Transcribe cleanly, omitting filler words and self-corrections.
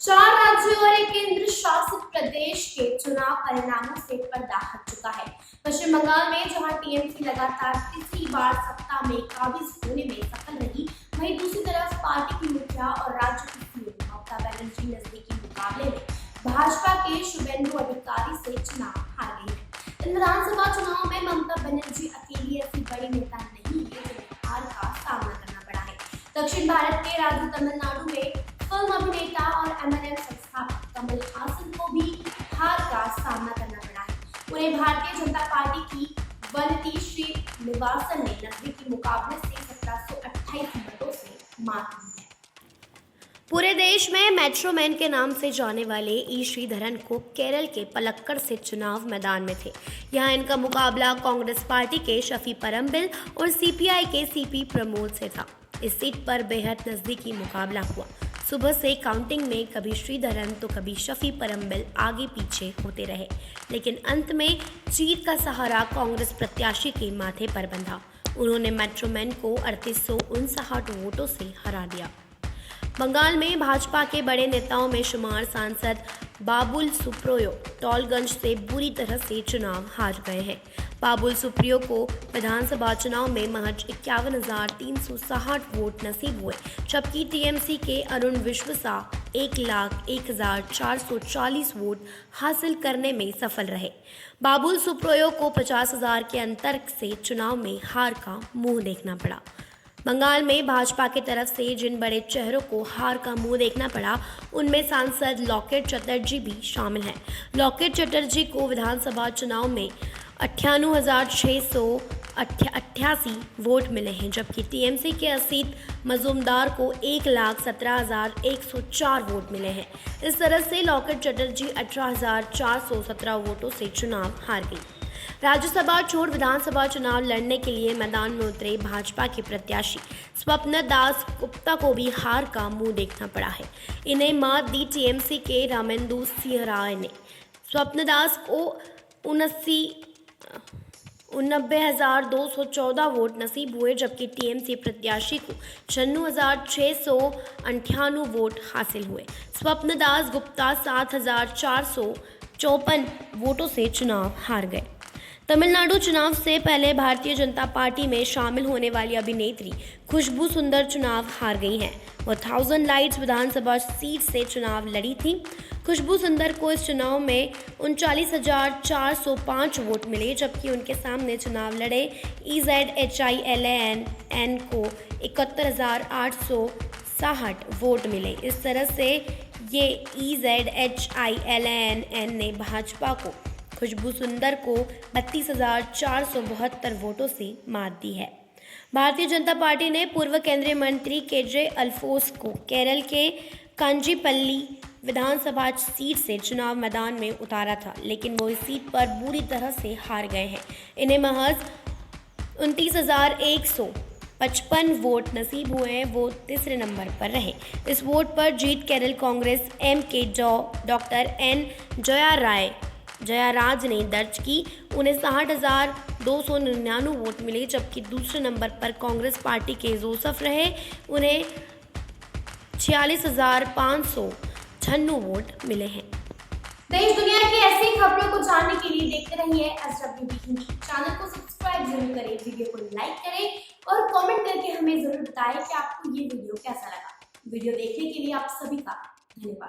चार राज्यों और एक केंद्र शासित प्रदेश के चुनाव परिणामों से पर्दा हट चुका है। पश्चिम बंगाल में जहां टीएमसी लगातार तीसरी बार सत्ता में काबिज होने में सफल रही, वहीं दूसरी तरफ पार्टी की मुखिया और राज्य की सीएम ममता बनर्जी नजदीकी मुकाबले में भाजपा के शुभेंदु अधिकारी से चुनाव हार गई है। इन विधानसभा चुनाव में ममता बनर्जी अकेली ऐसी बड़ी नेता नहीं है जिन्हें हार का सामना करना पड़ा है। दक्षिण भारत के राज्य तमिलनाडु में फिल्म अभिनेता और एमएनएम संस्थापक कमल हासन को भी हार का सामना करना पड़ा है। उन्हें भारतीय जनता पार्टी की वनिती श्रीनिवासन ने नजदीकी मुकाबले से 1728 मतों से मात दी है। पूरे देश में मेट्रोमैन के नाम से जाने वाले ई श्रीधरन को केरल के पलक्कड़ से चुनाव मैदान में थे। यहां इनका मुकाबला कांग्रेस पार्टी के शफी परम्बिल और सीपीआई के सीपी प्रमोद से था। इस सीट पर बेहद नजदीकी मुकाबला हुआ। सुबह से काउंटिंग में कभी श्रीधरन तो कभी शफी परम्बिल आगे पीछे होते रहे, लेकिन अंत में जीत का सहारा कांग्रेस प्रत्याशी के माथे पर बंधा। उन्होंने मेट्रोमैन को 3859 वोटों से हरा दिया। बंगाल में भाजपा के बड़े नेताओं में शुमार सांसद बाबुल सुप्रियो टोलगंज से बुरी तरह से चुनाव हार गए हैं। बाबुल सुप्रियो को विधानसभा चुनाव में महज 51,360 वोट नसीब हुए, जबकि टीएमसी के अरुण विश्वसा 1,01,440 वोट हासिल करने में सफल रहे। बाबुल सुप्रियो को 50,000 के अंतर से चुनाव में हार का मुंह देखना पड़ा। बंगाल में भाजपा की तरफ से जिन बड़े चेहरों को हार का मुंह देखना पड़ा, उनमें सांसद लॉकेट चटर्जी भी शामिल हैं। लॉकेट चटर्जी को विधानसभा चुनाव में 98,688 वोट मिले हैं, जबकि टीएमसी के असीत मजूमदार को 1,17,104 वोट मिले हैं। इस तरह से लॉकेट चटर्जी 18,417 वोटों से चुनाव हार गई। राज्यसभा छोड़ विधानसभा चुनाव लड़ने के लिए मैदान में उतरे भाजपा के प्रत्याशी स्वप्न दास गुप्ता को भी हार का मुंह देखना पड़ा है। इन्हें मात दी टीएमसी के रामेंदु सिंह राय ने। स्वप्न दास को 89,214 वोट नसीब हुए, जबकि टीएमसी प्रत्याशी को 96,698 वोट हासिल हुए। स्वप्न दास गुप्ता 7,454 वोटों से चुनाव हार गए। तमिलनाडु चुनाव से पहले भारतीय जनता पार्टी में शामिल होने वाली अभिनेत्री खुशबू सुंदर चुनाव हार गई हैं। वो 1000 लाइट्स विधानसभा सीट से चुनाव लड़ी थी। खुशबू सुंदर को इस चुनाव में 39,405 वोट मिले, जबकि उनके सामने चुनाव लड़े EZHILAN को 71,860 वोट मिले। इस तरह से ये EZHILAN ने भाजपा को खुशबू सुंदर को 32,472 वोटों से मात दी है। भारतीय जनता पार्टी ने पूर्व केंद्रीय मंत्री केजे अल्फोंस को केरल के कांजीपल्ली विधानसभा सीट से चुनाव मैदान में उतारा था, लेकिन वो इस सीट पर बुरी तरह से हार गए हैं। इन्हें महज 29,155 वोट नसीब हुए हैं। वो तीसरे नंबर पर रहे। इस वोट पर जीत Kerala Congress MK doctor N Jayaraj ने दर्ज की। उन्हें 60,299 वोट मिले, जबकि दूसरे नंबर पर कांग्रेस पार्टी के जोसेफ रहे। उन्हें 46,596 वोट मिले हैं। देश दुनिया की ऐसी खबरों को जानने के लिए देखते रहिए SWB हिंदी। चैनल को सब्सक्राइब जरूर करें, वीडियो को लाइक करें और कमेंट करके हमें जरूर बताएं कि आपको ये वीडियो कैसा लगा। वीडियो देखने के लिए आप सभी का धन्यवाद।